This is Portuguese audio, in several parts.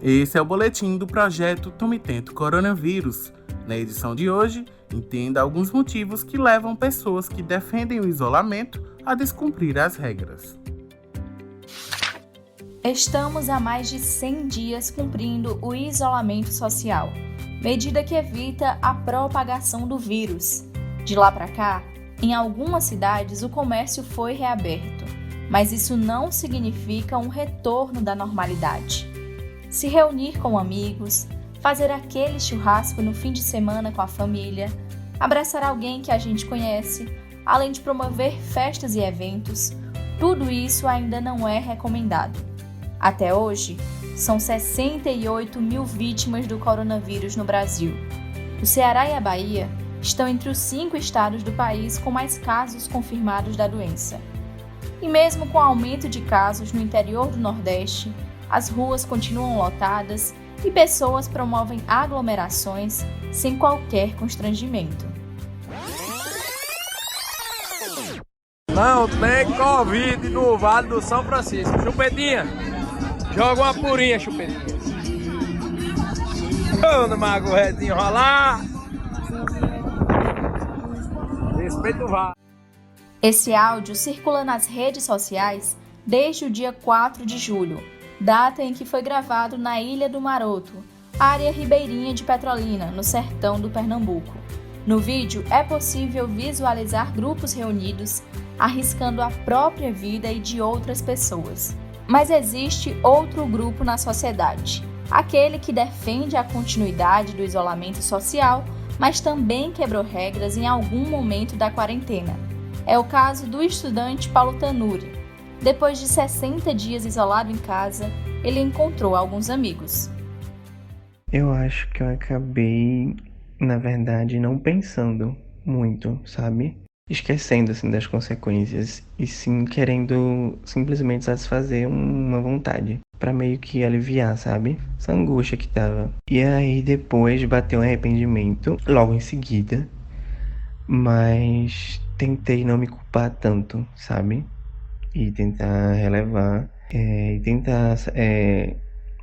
Esse é o boletim do projeto Tome Tento Coronavírus. Na edição de hoje, entenda alguns motivos que levam pessoas que defendem o isolamento a descumprir as regras. Estamos há mais de 100 dias cumprindo o isolamento social, medida que evita a propagação do vírus. De lá para cá, em algumas cidades o comércio foi reaberto, mas isso não significa um retorno da normalidade. Se reunir com amigos, fazer aquele churrasco no fim de semana com a família, abraçar alguém que a gente conhece, além de promover festas e eventos, tudo isso ainda não é recomendado. Até hoje, são 68 mil vítimas do coronavírus no Brasil. O Ceará e a Bahia estão entre os 5 estados do país com mais casos confirmados da doença. E mesmo com o aumento de casos no interior do Nordeste, as ruas continuam lotadas e pessoas promovem aglomerações sem qualquer constrangimento. Não tem Covid no Vale do São Francisco. Chupetinha, joga uma purinha, Chupetinha. Ô, mago retinho rolar. Respeita o VAR. Esse áudio circula nas redes sociais desde o dia 4 de julho, data em que foi gravado na Ilha do Maroto, área ribeirinha de Petrolina, no sertão do Pernambuco. No vídeo é possível visualizar grupos reunidos, arriscando a própria vida e de outras pessoas. Mas existe outro grupo na sociedade, aquele que defende a continuidade do isolamento social, mas também quebrou regras em algum momento da quarentena. É o caso do estudante Paulo Tanuri. Depois de 60 dias isolado em casa, ele encontrou alguns amigos. Eu acho que eu acabei, na verdade, não pensando muito, sabe? Esquecendo, assim, das consequências e sim querendo simplesmente satisfazer uma vontade pra meio que aliviar, sabe? Essa angústia que tava. E aí depois bateu um arrependimento, logo em seguida, mas tentei não me culpar tanto, sabe? E tentar relevar, e tentar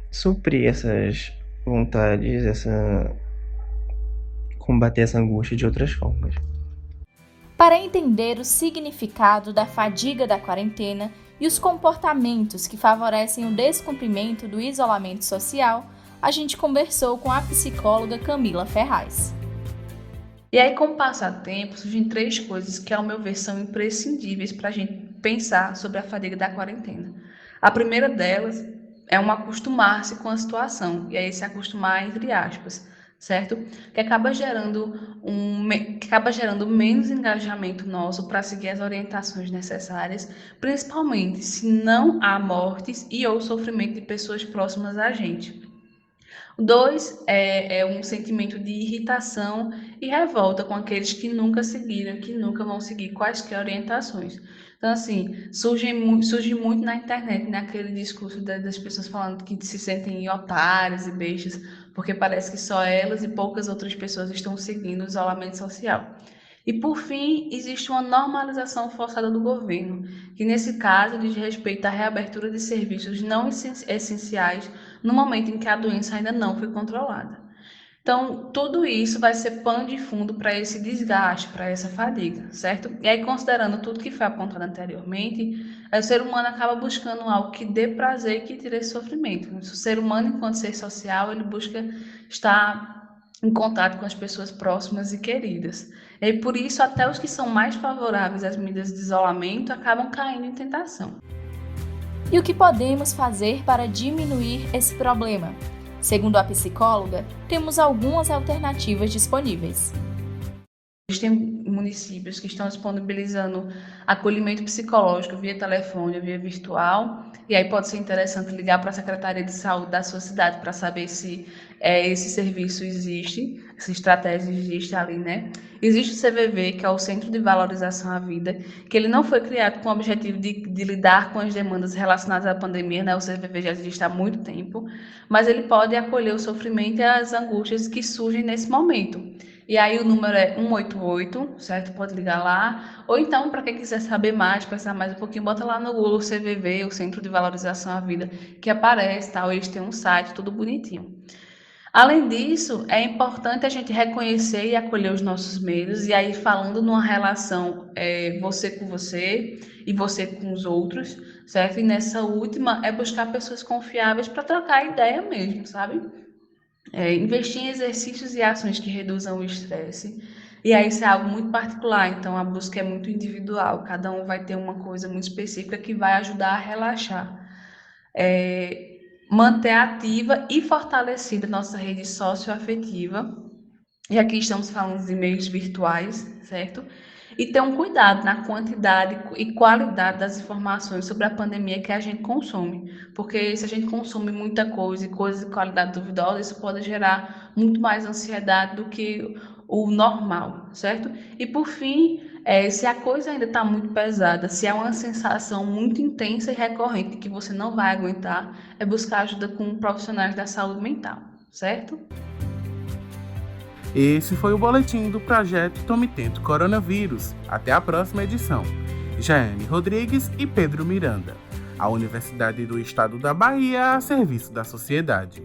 suprir essas vontades, combater essa angústia de outras formas. Para entender o significado da fadiga da quarentena e os comportamentos que favorecem o descumprimento do isolamento social, a gente conversou com a psicóloga Camila Ferraz. E aí, com o passar do tempo, surgem 3 coisas que, ao meu ver, são imprescindíveis para a gente pensar sobre a fadiga da quarentena. A primeira delas é um acostumar-se com a situação, e aí se acostumar entre aspas, certo? Que acaba gerando menos engajamento nosso para seguir as orientações necessárias, principalmente se não há mortes e ou sofrimento de pessoas próximas a gente. 2 é um sentimento de irritação e revolta com aqueles que nunca seguiram, que nunca vão seguir quaisquer orientações. Então, assim, surge muito na internet, né, aquele discurso das pessoas falando que se sentem otárias e bestas, porque parece que só elas e poucas outras pessoas estão seguindo o isolamento social. E, por fim, existe uma normalização forçada do governo, que nesse caso diz respeito à reabertura de serviços não essenciais no momento em que a doença ainda não foi controlada. Então, tudo isso vai ser pano de fundo para esse desgaste, para essa fadiga, certo? E aí, considerando tudo que foi apontado anteriormente, o ser humano acaba buscando algo que dê prazer e que tire esse sofrimento. O ser humano, enquanto ser social, ele busca estar em contato com as pessoas próximas e queridas. E por isso, até os que são mais favoráveis às medidas de isolamento acabam caindo em tentação. E o que podemos fazer para diminuir esse problema? Segundo a psicóloga, temos algumas alternativas disponíveis. Existem municípios que estão disponibilizando acolhimento psicológico via telefone, via virtual, e aí pode ser interessante ligar para a Secretaria de Saúde da sua cidade para saber se esse serviço existe, essa estratégia existe ali, né? Existe o CVV, que é o Centro de Valorização à Vida, que ele não foi criado com o objetivo de lidar com as demandas relacionadas à pandemia, né? O CVV já existe há muito tempo, mas ele pode acolher o sofrimento e as angústias que surgem nesse momento. E aí o número é 188, certo? Pode ligar lá. Ou então, para quem quiser saber mais, pensar mais um pouquinho, bota lá no Google CVV, o Centro de Valorização à Vida, que aparece, tal. Eles têm um site, tudo bonitinho. Além disso, é importante a gente reconhecer e acolher os nossos medos, e aí falando numa relação você com você e você com os outros, certo? E nessa última é buscar pessoas confiáveis para trocar ideia mesmo, sabe? Investir em exercícios e ações que reduzam o estresse. E aí isso é algo muito particular, então a busca é muito individual, cada um vai ter uma coisa muito específica que vai ajudar a relaxar. Manter ativa e fortalecida nossa rede socioafetiva. E aqui estamos falando de meios virtuais, certo? E ter um cuidado na quantidade e qualidade das informações sobre a pandemia que a gente consome. Porque se a gente consome muita coisa e coisas de qualidade duvidosa, isso pode gerar muito mais ansiedade do que o normal, certo? E por fim, se a coisa ainda está muito pesada, se é uma sensação muito intensa e recorrente que você não vai aguentar, é buscar ajuda com profissionais da saúde mental, certo? Esse foi o boletim do projeto Tome Tento Coronavírus. Até a próxima edição. Jaiane Rodrigues e Pedro Miranda. A Universidade do Estado da Bahia a serviço da sociedade.